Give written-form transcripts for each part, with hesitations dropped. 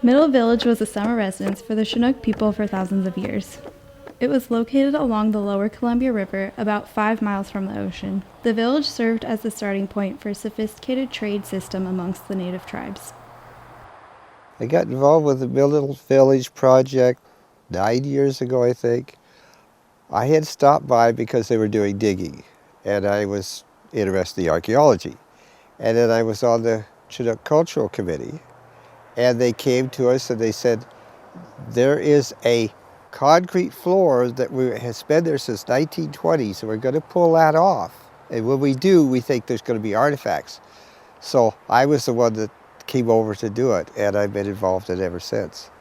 Middle Village was a summer residence for the Chinook people for thousands of years. It was located along the lower Columbia River, about 5 miles from the ocean. The village served as the starting point for a sophisticated trade system amongst the native tribes. I got involved with the Middle Village project 9 years ago, I think. I had stopped by because they were doing digging, and I was interested in the archaeology. And then I was on the Chinook Cultural Committee, and they came to us and they said, there is a concrete floor that has been there since 1920, so we're going to pull that off. And when we do, we think there's going to be artifacts. So I was the one that came over to do it, and I've been involved in it ever since.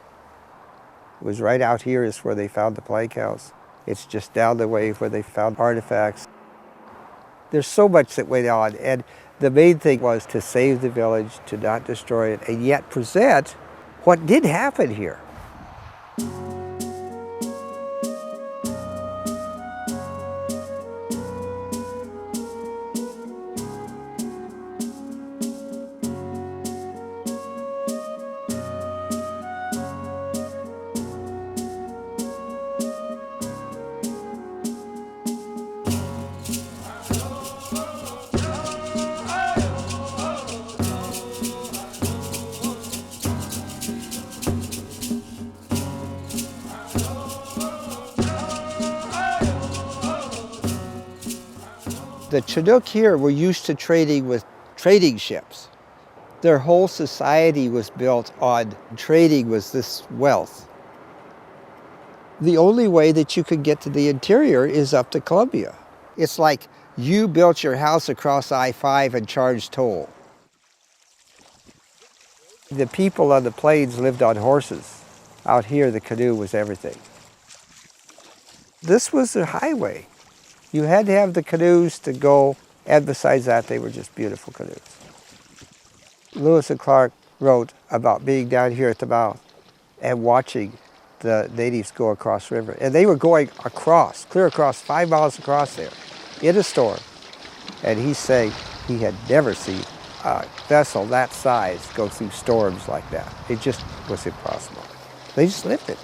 It was right out here is where they found the plank house. It's just down the way where they found artifacts. There's so much that went on, and the main thing was to save the village, to not destroy it, and yet present what did happen here. The Chinook here were used to trading with trading ships. Their whole society was built on trading with this wealth. The only way that you could get to the interior is up to Columbia. It's like you built your house across I-5 and charged toll. The people on the plains lived on horses. Out here, the canoe was everything. This was the highway. You had to have the canoes to go, and besides that, they were just beautiful canoes. Lewis and Clark wrote about being down here at the mouth and watching the natives go across the river. And they were going across, clear across, 5 miles across there, in a storm. And he's saying he had never seen a vessel that size go through storms like that. It just was impossible. They just lived it.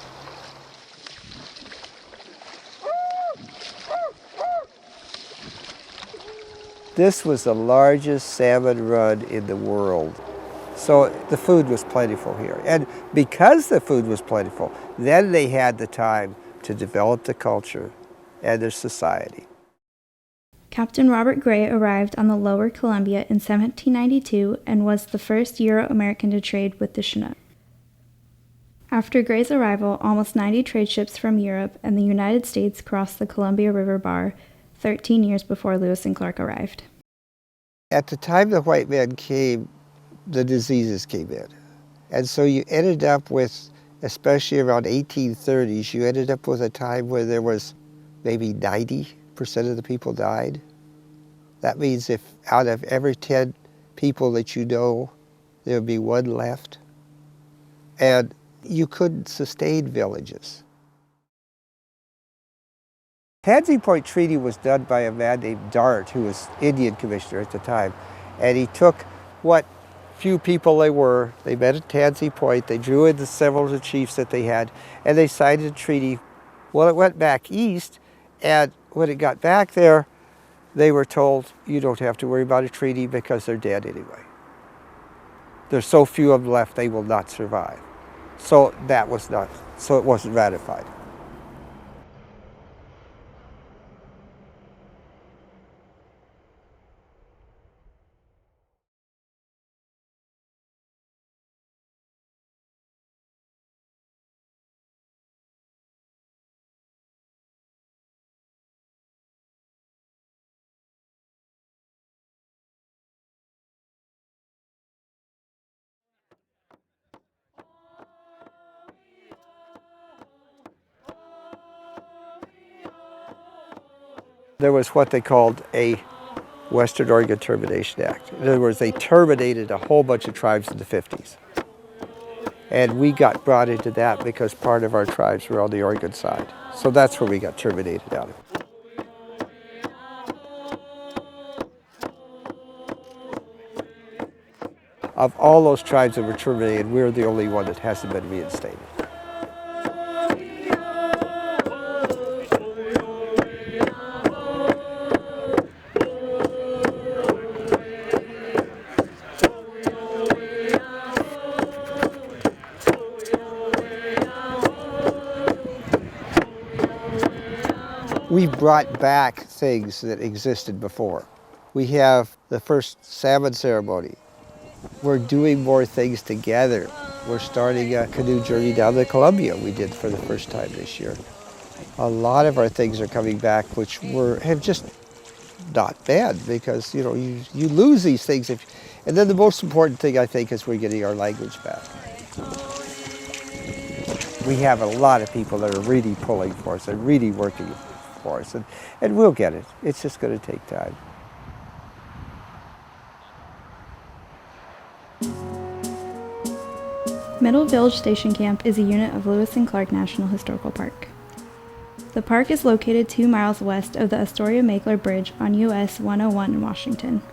This was the largest salmon run in the world. So the food was plentiful here. And because the food was plentiful, then they had the time to develop the culture and their society. Captain Robert Gray arrived on the lower Columbia in 1792 and was the first Euro-American to trade with the Chinook. After Gray's arrival, almost 90 trade ships from Europe and the United States crossed the Columbia River Bar 13 years before Lewis and Clark arrived. At the time the white men came, the diseases came in. And so you ended up with, especially around 1830s, you ended up with a time where there was maybe 90% of the people died. That means if out of every 10 people that you know, there would be one left. And you couldn't sustain villages. Tansy Point Treaty was done by a man named Dart, who was Indian commissioner at the time. And he took what few people they were, they met at Tansy Point, they drew in several of the chiefs that they had, and they signed a treaty. Well, it went back east, and when it got back there, they were told, you don't have to worry about a treaty because they're dead anyway. There's so few of them left, they will not survive. So it wasn't ratified. There was what they called a Western Oregon Termination Act. In other words, they terminated a whole bunch of tribes in the 50s. And we got brought into that because part of our tribes were on the Oregon side. So that's where we got terminated out of. of all those tribes that were terminated, we're the only one that hasn't been reinstated. We've brought back things that existed before. We have the first salmon ceremony. We're doing more things together. We're starting a canoe journey down the Columbia we did for the first time this year. A lot of our things are coming back which have just not been because you lose these things. And then the most important thing I think is we're getting our language back. We have a lot of people that are really pulling for us and really working for us, and we'll get it. It's just going to take time. Middle Village Station Camp is a unit of Lewis and Clark National Historical Park. The park is located 2 miles west of the Astoria-Makeler Bridge on US 101 in Washington.